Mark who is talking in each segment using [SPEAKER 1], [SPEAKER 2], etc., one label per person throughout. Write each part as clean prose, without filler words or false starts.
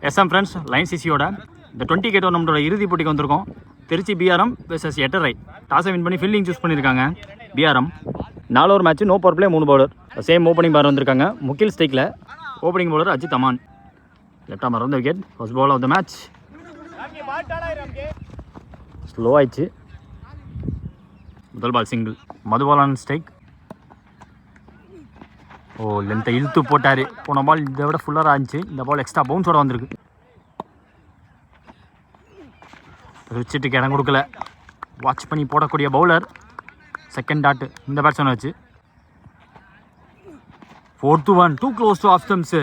[SPEAKER 1] SM friends line சிசியோட இந்த 20K டோர்னமெண்ட்டோட இறுதி போட்டிக்கு வந்திருக்கோம். திருச்சி பிஆர்எம் வெர்சஸ் எட்டரை. டாஸை வின் பண்ணி ஃபீல்டிங் சூஸ் பண்ணியிருக்காங்க PRM. 4 over match, no power play, 3 bowler. Same opening pair வந்திருக்காங்க. முகில் ஸ்டேக்கில் opening bowler Ajith Aman. Left ஆமர் வந்து wicket. First ball of the match. Slow ஆயிடுச்சு. முதல் ball single. Madhubalan strike. Oh, லென்த்தை இழுத்து போட்டார். போன பால் இதை விட ஃபுல்லராக இருந்துச்சு. இந்த பால் எக்ஸ்ட்ரா பவுன்ஸோட வந்திருக்கு. ரிச்சிட்டுக்கு இடம் கொடுக்கல. வாட்ச் பண்ணி போடக்கூடிய பவுலர். செகண்ட் டாட்டு இந்த பேட்ஸ்மேனை வச்சு. 4th one, too close to off stumps.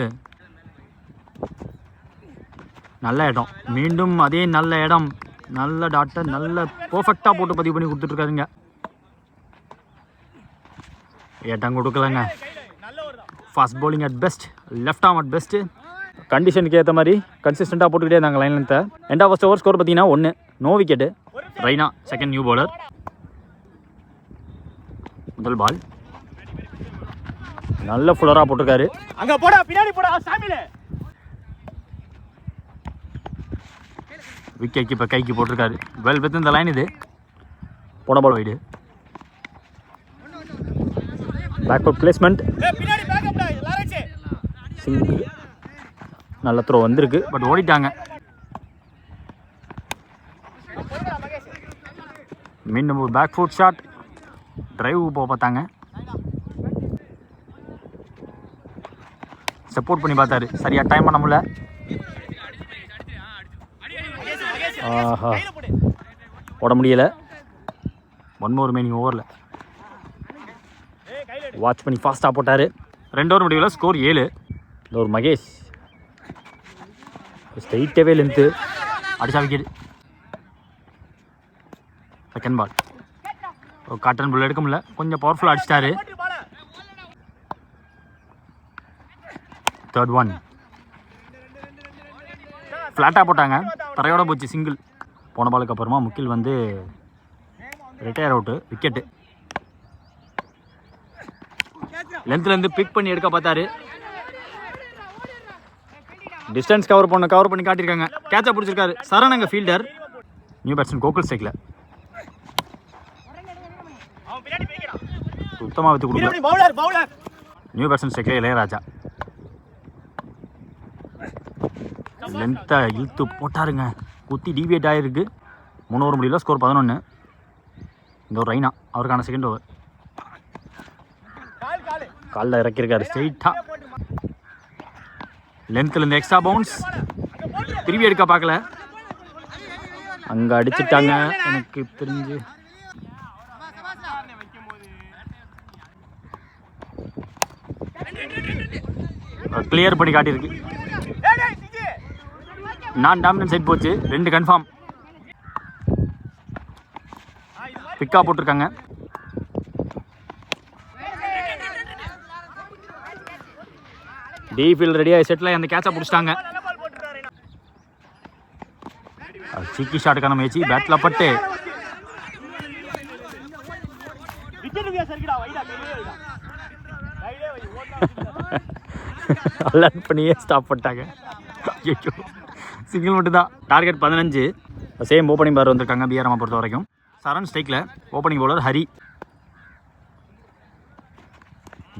[SPEAKER 1] நல்ல இடம், மீண்டும் அதே நல்ல இடம். நல்ல டாட்டை நல்ல பர்ஃபெக்டாக போட்டு பதிவு பண்ணி கொடுத்துட்ருக்காருங்க. இடம் கொடுக்கலங்க. Fast bowling at best, left arm at best. கண்டிஷனுக்கு ஏற்ற மாதிரி கன்சிஸ்டண்ட்டாக போட்டுக்கிட்டே இருந்தாங்க லைன் லென்த்தை. End of first over score பார்த்தீங்கன்னா 1, no wicket. Raina second new bowler. முதல் பால் நல்ல ஃபுல்லராக போட்டிருக்காரு.
[SPEAKER 2] அங்க போடா, பின்னாடி போடா சாமில.
[SPEAKER 1] விக்கெட் கீப்பர் கைக்கு போட்டிருக்காரு. வெல் வித் இந்த லைன். இது போன ball wide. Backward placement. Single. நல்ல த்ரோ வந்திருக்கு, பட் ஓடிட்டாங்க. மீண்டும் ஒரு பேக் ஃபுட் ஷாட். டிரைவ் போக பார்த்தாங்க. சப்போர்ட் பண்ணி பார்த்தாரு, சரியாக டைம் பண்ண முடியல. ஆஹா, போட முடியலை. 1 more remaining ஓவரில். வாட்ச் பண்ணி ஃபாஸ்ட்டாக போட்டார். 2 ஓவர் முடிவில் ஸ்கோர் 7. இந்த ஒரு மகேஷ் ஸ்ட்ரைட்டாகவே லென்த்து அடிச்சா விக்கெட். Second ball. ஒரு காட்டன் பால் எடுக்க முடியல, கொஞ்சம் பவர்ஃபுல்லாக அடிச்சிட்டாரு. Third one. ஃப்ளாட்டாக போட்டாங்க, தரையோட போச்சு. சிங்கிள். போன பாலுக்கு அப்புறமா முகில் வந்து ரிட்டையர் அவுட்டு, விக்கெட்டு. லென்த்லேருந்து பிக் பண்ணி எடுக்க பார்த்தாரு. டிஸ்டன்ஸ் கவர் பண்ணி காட்டியிருக்காங்க. கேட்சை பிடிச்சிருக்காரு. சரணங்க ஃபீல்டர். நியூ பேட்ஸ்மேன் கோகுல் ஸ்ட்ரைக்கில். சுத்தமாக வித்து கொடுக்கல. நியூ பேட்ஸ்மேன் ஸ்ட்ரைக்கில் இளையராஜா. லென்த்தை இழுத்து போட்டாருங்க. குத்தி டிவியேட் ஆகிருக்கு. 3 ஓவர் முடியல ஸ்கோர் 11. இந்த ஒரு ரெய்னா அவருக்கான செகண்ட் ஓவர். காலில் இறக்கியிருக்காரு ஸ்ட்ரெயிட்டாக. லென்த்தில் இருந்து எக்ஸ்ட்ரா பவுன்ஸ். திரும்பி எடுக்க பார்க்கல, அங்கே அடிச்சுட்டாங்க. எனக்கு தெரிஞ்சு கிளியர் பண்ணி காட்டியிருக்கு. நான் டாமினன்ட் சைட் போச்சு. 2 கன்ஃபார்ம். பிக்கா போட்டிருக்காங்க. டி ஃபீல்ட் ரெடியாக செட்டில் அந்த கேட்சை பிடிச்சிட்டாங்க. சிக்கி ஷாட்டுக்கான முயற்சி. பேட்டில் பட்டு அலர்ட் பண்ணியே ஸ்டாப் பண்ணிட்டாங்க. ஐயோ, சிங்கிள் மட்டும் தான். டார்கெட் 15. சேம் ஓப்பனிங் பார் வந்திருக்காங்க பிஆர்எம் பொறுத்த வரைக்கும். சரண் ஸ்ட்ரைக்கில். Opening bowler Hari.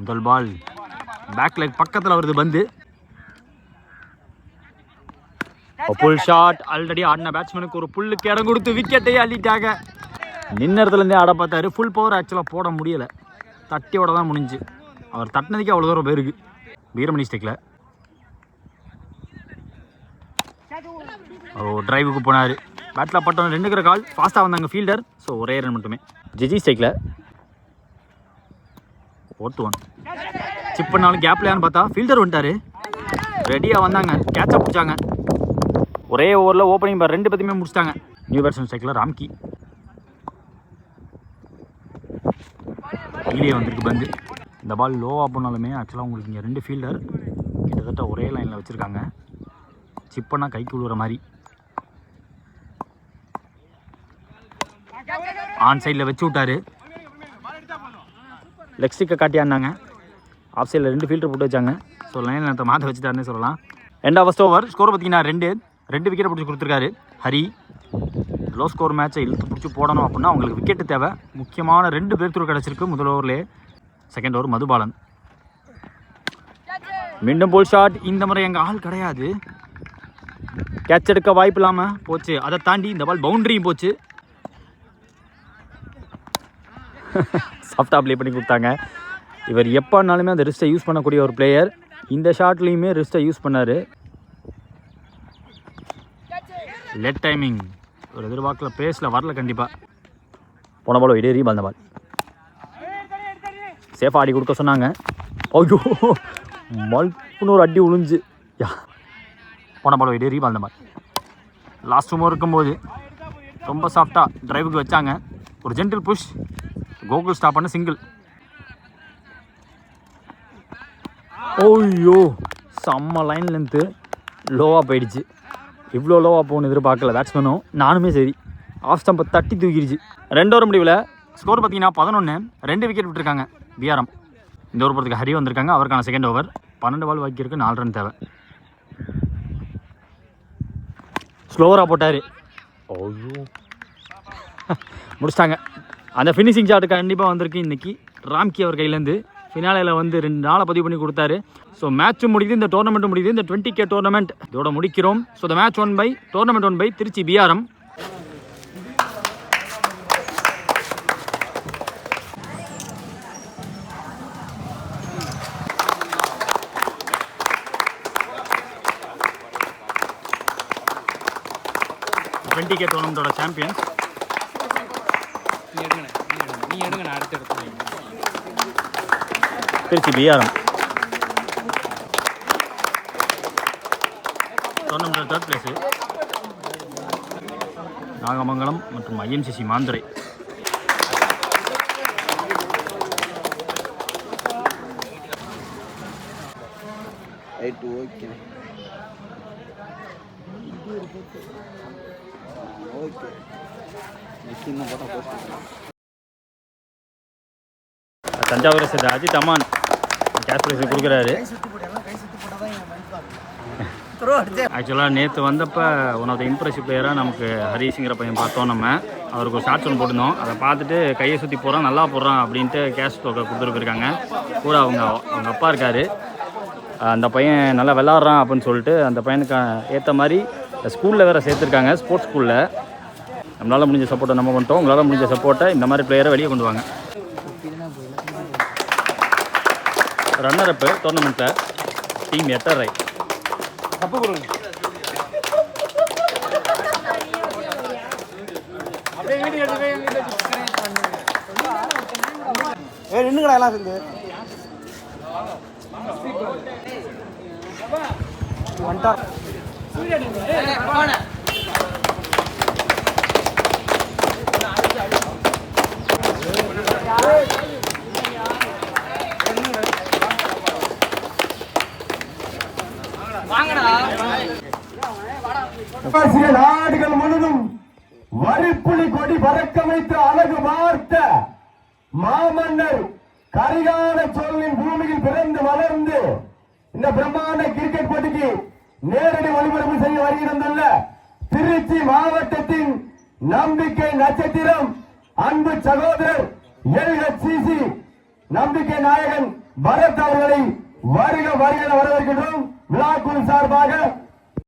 [SPEAKER 1] முதல் பால் பேக் லெக் பக்கத்தில் வருது பந்து. Pull shot. ஆல்ரெடி ஆடின பேட்ஸ்மேனுக்கு ஒரு புல்லுக்கு இடம் கொடுத்து விக்கெட்டையே அள்ளிட்டாங்க. நின்னதுலேருந்தே ஆட பார்த்தாரு. ஃபுல் பவர் ஆக்சுவலாக போட முடியலை, தட்டியோட தான் முடிஞ்சு. அவர் தட்டினதுக்கே அவ்வளோ தூரம் போயிருக்கு. வீரமணி ஸ்டேக்கில். டிரைவுக்கு போனார். பேட்டில் பட்டோம். 2 கால். ஃபாஸ்ட்டாக வந்தாங்க ஃபீல்டர். ஸோ ஒரே ரன் மட்டுமே. ஜிஜி ஸ்டேக்கில். 4th one. சிப் பண்ணாலும் கேப்லையான்னு பார்த்தா ஃபீல்டர் வந்துட்டார். ரெடியாக வந்தாங்க, கேட்சை பிடிச்சாங்க. ஒரே ஓவரில் ஓப்பனிங் பார் 2 பேத்தையுமே முடிச்சிட்டாங்க. நியூ பேட்ஸ்மேன் ஸ்ட்ரைக்கில் ராம்கி. கீழே வந்திருக்கு பந்து. இந்த பால் லோவாக போனாலுமே ஆக்சுவலாக உங்களுக்கு இங்கே 2 ஃபீல்டர் கிட்டத்தட்ட ஒரே லைனில் வச்சுருக்காங்க. சிப் பண்ணால் கைக்கு விழுற மாதிரி. ஆன் சைடில் வச்சு விட்டாரு. லெக் ஸ்டிக்கை காட்டி ஆடினாங்க. ஆஃப் சைடில் 2 ஃபீல்டர் போட்டு வச்சாங்க. ஸோ லைனில் மாற்ற வச்சுட்டாருன்னு சொல்லலாம். End of first over. Score பார்த்தீங்கன்னா 2 விக்கெட் பிடிச்சி கொடுத்துருக்காரு ஹரி. லோ ஸ்கோர் மேட்சை இழுத்து பிடிச்சி போடணும் அப்படின்னா அவங்களுக்கு விக்கெட்டு தேவை. முக்கியமான 2 பிரேக் த்ரூ கிடச்சிருக்கு முதல் ஓவர்லேயே. செகண்ட் ஓவர் மதுபாலன் மீண்டும் போல் ஷாட். இந்த முறை எங்கள் ஆள் கிடையாது, கேட்ச் எடுக்க வாய்ப்பு இல்லாமல் போச்சு. அதை தாண்டி இந்த பால் பவுண்டரியும் போச்சு. சாஃப்டாக ப்ளே பண்ணி கொடுத்தாங்க. இவர் எப்போனாலுமே அந்த ரிஸ்ட்டை யூஸ் பண்ணக்கூடிய ஒரு பிளேயர். இந்த ஷாட்லேயுமே ரிஸ்ட்டை யூஸ் பண்ணார். லெட் டைமிங் ஒரு எதிர்பார்க்கல, பேஸில் வரல கண்டிப்பாக. போன பால் இடேறி வந்த பால் சேஃபாக ஆடி கொடுக்க சொன்னாங்க. ஐயோ மல்புன்னு ஒரு அடி உழிஞ்சு. போன பால் இடேறி வந்த பால். லாஸ்ட் ஓவர் இருக்கும்போது ரொம்ப சாஃப்டாக டிரைவுக்கு வச்சாங்க. ஒரு ஜென்டில் புஷ், கோகுல் ஸ்டாப் பண்ண சிங்கிள். ஓய்யோ செம்ம லைன் லென்த்து லோவாக போயிடுச்சு. இவ்வளோ லோவாக போகணும் எதிர்பார்க்கல பேட்ஸ்மேனும் நானுமே. சரி, ஆஃப் ஸ்டம்பை தட்டி தூக்கிடுச்சு. 2 ஓவர் முடிவில் ஸ்கோர் பார்த்தீங்கன்னா 11. 2 விக்கெட் விட்டுருக்காங்க பிஆர்எம். இந்த ஓவர் போகிறதுக்கு ஹரி வந்திருக்காங்க. அவருக்கான செகண்ட் ஓவர். 12 பால் பாக்கி இருக்கு, 4 ரன் தேவை. ஸ்லோவராக போட்டார். ஓய்யோ முடிச்சிட்டாங்க. அந்த ஃபினிஷிங் ஷாட்டு கண்டிப்பாக வந்திருக்கு இன்றைக்கி ராம்கி அவர் கையிலேருந்து. ஃபினாலையில் வந்து 2 நாளை பதிவு பண்ணி கொடுத்தாரு. ஸோ மேட்சும் முடியுது, இந்த டோர்னமெண்ட்டும் முடியுது. இந்த 20K டோர்னமெண்ட் இதோட முடிக்கிறோம். So the match tournament 1 by Trichy PRM. டோர்னமெண்ட்டோட champions Trichy PRM. Tournament 3rd place Nagamangalam மற்றும் ஐஎன்சிசி மாந்துரை. தஞ்சாவூரை சேர்ந்த அஜித் அமான் கேஷ் ப்ரைஸ் கொடுக்குறாரு. ஆக்சுவலாக நேற்று வந்தப்போ ஒன் ஆஃப் த இம்ப்ரெசிவ் பிளேயராக நமக்கு ஹரிஷுங்கிற பையன் பார்த்தோம். நம்ம அவருக்கு ஒரு ஷார்ட்ஸ் ஒன்று போட்டிருந்தோம். அதை பார்த்துட்டு கையை சுற்றி போகிறான், நல்லா போடுறான் அப்படின்ட்டு கேஷ் தொகை கொடுத்துருக்காங்க. கூட அவங்க அப்பா இருக்கார். அந்த பையன் நல்லா விளாட்றான் அப்படின்னு சொல்லிட்டு அந்த பையனுக்கு ஏற்ற மாதிரி ஸ்கூலில் வேறு சேர்த்துருக்காங்க, ஸ்போர்ட்ஸ் ஸ்கூலில். நம்மளால் முடிஞ்ச சப்போர்ட்டை நம்ம பண்ணிட்டோம். உங்களால் முடிஞ்ச சப்போர்ட்டை இந்த மாதிரி பிளேயரை வெளியே கொண்டு வாங்க. ரன்னர் அப்பு டோர்னமெண்ட்டில் டீம் எட்டரை.
[SPEAKER 3] நாடுகள் முழுதும் வரிப்புலி கொடி பறக்க வைத்து அழகு பார்த்த மாமன்னர் கரிகால சோழனின் பூமியில் பிறந்து வளர்ந்து இந்த பிரம்மாண்ட கிரிக்கெட் போட்டிக்கு நேரடி ஒளிபரப்பு செய்ய வருகிறதுள்ள திருச்சி மாவட்டத்தின் நம்பிக்கை நட்சத்திரம் அன்பு சகோதரர் LHCC நம்பிக்கை நாயகன் பரத் அவர்களை வருக வருக வரவேற்கின்றோம். விழாக்குழு சார்பாக